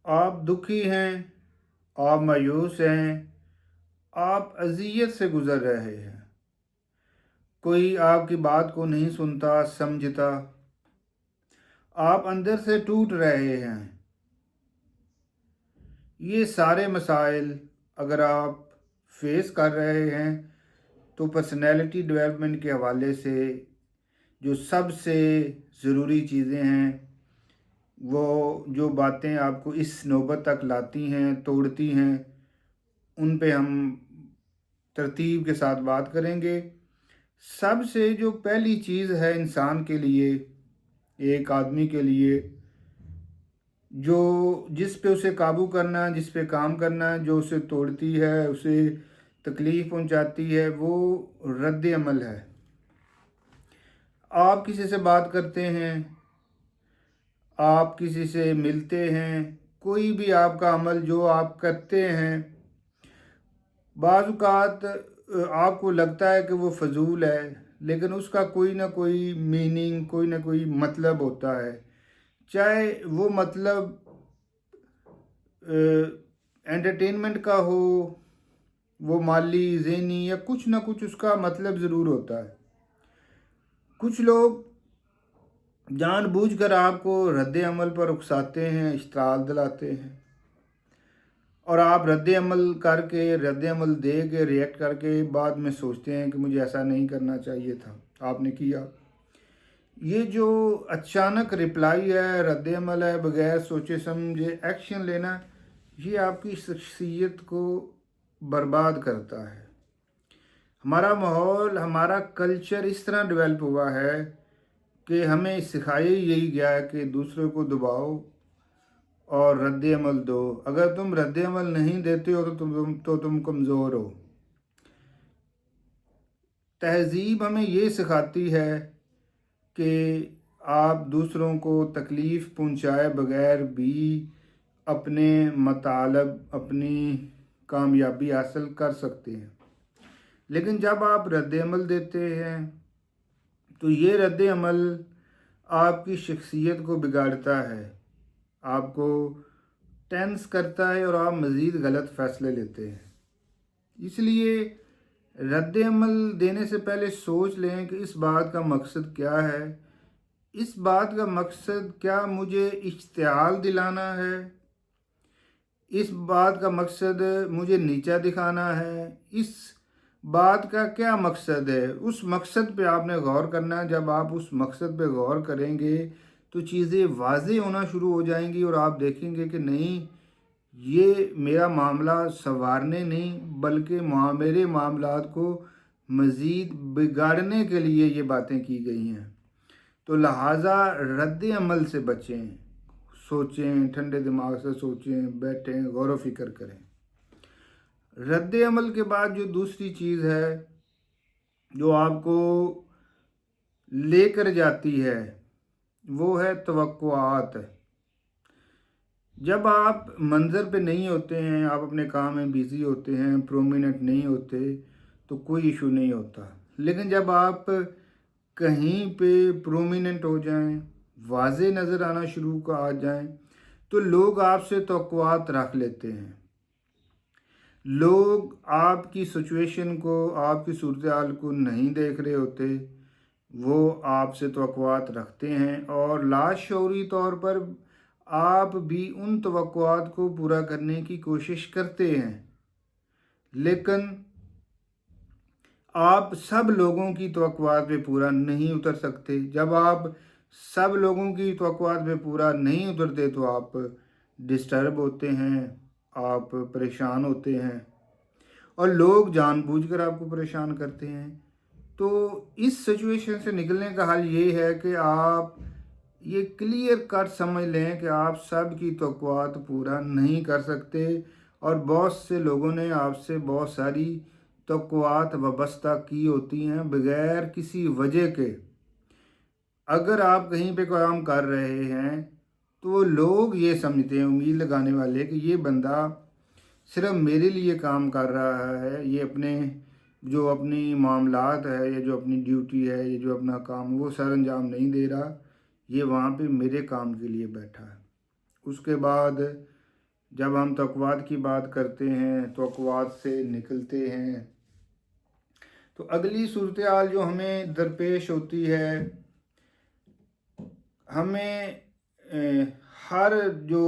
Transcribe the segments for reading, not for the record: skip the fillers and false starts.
आप दुखी हैं, आप मायूस हैं, आप अज़ियत से गुज़र रहे हैं। कोई आपकी बात को नहीं सुनता, समझता। आप अंदर से टूट रहे हैं। ये सारे मसाइल अगर आप फेस कर रहे हैं तो पर्सनैलिटी डेवलपमेंट के हवाले से जो सबसे ज़रूरी चीज़ें हैं, वो जो बातें आपको इस नौबत तक लाती हैं, तोड़ती हैं, उन पे हम तरतीब के साथ बात करेंगे। सबसे जो पहली चीज़ है इंसान के लिए, एक आदमी के लिए, जो जिस पे उसे काबू करना, जिस पे काम करना, जो उसे तोड़ती है, उसे तकलीफ़ पहुंचाती है, वो रद्द अमल है। आप किसी से बात करते हैं, आप किसी से मिलते हैं, कोई भी आपका अमल जो आप करते हैं, बाज़ औक़ात आपको लगता है कि वो फ़ज़ूल है, लेकिन उसका कोई ना कोई मीनिंग, कोई ना कोई मतलब होता है। चाहे वो मतलब एंटरटेनमेंट का हो, वो माली, ज़हनी या कुछ ना कुछ उसका मतलब ज़रूर होता है। कुछ लोग जानबूझकर आपको रद्द अमल पर उकसाते हैं, इश्तिआल दिलाते हैं, और आप रद्द अमल करके, रद्द अमल दे के, रिएक्ट करके बाद में सोचते हैं कि मुझे ऐसा नहीं करना चाहिए था, आपने किया। ये जो अचानक रिप्लाई है, रद्द अमल है, बगैर सोचे समझे एक्शन लेना, ये आपकी शख्सियत को बर्बाद करता है। हमारा माहौल, हमारा कल्चर इस तरह डेवलप हुआ है कि हमें सिखाया ही यही गया है कि दूसरों को दबाओ और रद्द अमल दो। अगर तुम रद्द अमल नहीं देते हो तो तुम कमज़ोर हो। तहज़ीब हमें ये सिखाती है कि आप दूसरों को तकलीफ़ पहुंचाए बगैर भी अपने मतलब, अपनी कामयाबी हासिल कर सकते हैं। लेकिन जब आप रद्द अमल देते हैं तो ये रद्द अमल आपकी शख्सियत को बिगाड़ता है, आपको टेंस करता है और आप मज़ीद गलत फ़ैसले लेते हैं। इसलिए रद्द अमल देने से पहले सोच लें कि इस बात का मकसद क्या है। इस बात का मकसद क्या मुझे इश्तिआल दिलाना है? इस बात का मकसद मुझे नीचा दिखाना है? इस बात का क्या मकसद है? उस मकसद पे आपने गौर करना है। जब आप उस मकसद पे गौर करेंगे तो चीज़ें वाज़ेह होना शुरू हो जाएंगी और आप देखेंगे कि नहीं, ये मेरा मामला संवारने नहीं बल्कि मेरे मामलात को मज़ीद बिगाड़ने के लिए ये बातें की गई हैं। तो लिहाजा रद्द अमल से बचें, सोचें, ठंडे दिमाग से सोचें, बैठें, गौर व फिक्र करें। रद्द अमल के बाद जो दूसरी चीज़ है जो आपको लेकर जाती है, वो है तवक्कुआत। जब आप मंज़र पे नहीं होते हैं, आप अपने काम में बिज़ी होते हैं, प्रोमिनेंट नहीं होते, तो कोई इशू नहीं होता। लेकिन जब आप कहीं पे प्रोमिनेंट हो जाएं, वाज़े नज़र आना शुरू का आ जाएं, तो लोग आपसे तवक्कुआत रख लेते हैं। लोग आपकी सिचुएशन को, आपकी सूरत हाल को नहीं देख रहे होते, वो आपसे तवक्कुआत रखते हैं और लाशऊरी तौर पर आप भी उन तवक्कुआत को पूरा करने की कोशिश करते हैं। लेकिन आप सब लोगों की तवक्कुआत पे पूरा नहीं उतर सकते। जब आप सब लोगों की तवक्कुआत पे पूरा नहीं उतरते तो आप डिस्टर्ब होते हैं, आप परेशान होते हैं और लोग जानबूझकर आपको परेशान करते हैं। तो इस सिचुएशन से निकलने का हल ये है कि आप ये क्लियर कट समझ लें कि आप सब की तवक्कुआत पूरा नहीं कर सकते और बहुत से लोगों ने आपसे बहुत सारी तवक्कुआत वाबस्ता की होती हैं बगैर किसी वजह के। अगर आप कहीं पे काम कर रहे हैं तो लोग ये समझते हैं, उम्मीद लगाने वाले, कि ये बंदा सिर्फ मेरे लिए काम कर रहा है, ये अपने जो अपनी मामलात है या जो अपनी ड्यूटी है, ये जो अपना काम वो सर अंजाम नहीं दे रहा, ये वहाँ पे मेरे काम के लिए बैठा है। उसके बाद جب ہم تقویٰ کی بات کرتے ہیں، تقویٰ سے نکلتے ہیں، تو اگلی صورتحال جو ہمیں درپیش ہوتی ہے، ہمیں ہر جو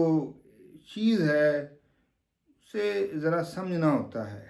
چیز ہے اسے ذرا سمجھنا ہوتا ہے۔